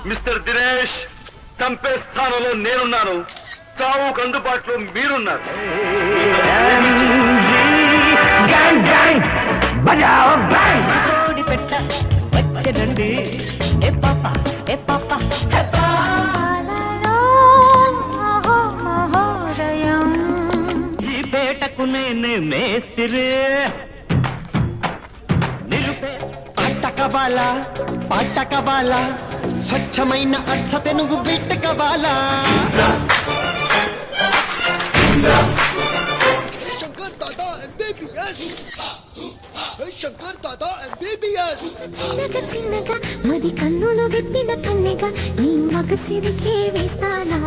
Mister Dinesh, చంపే స్థానంలో నేనున్నాను, చావుకు అందుబాటులో మీరున్నారు. వచ్చేదండి ఈ పేటకు నేనే మేస్తిరే అట్టకబాల పట్టకబాల స్వచ్ఛమైన అర్థ తెనుగు బిట్టకబాల శంకర్ దాదా MBBS శంకర్ దాదా MBBS చిన్నగా చిన్నగా మది కన్నులు విప్పిన కన్నెగా నీ మగ సిరికే వేస్తానా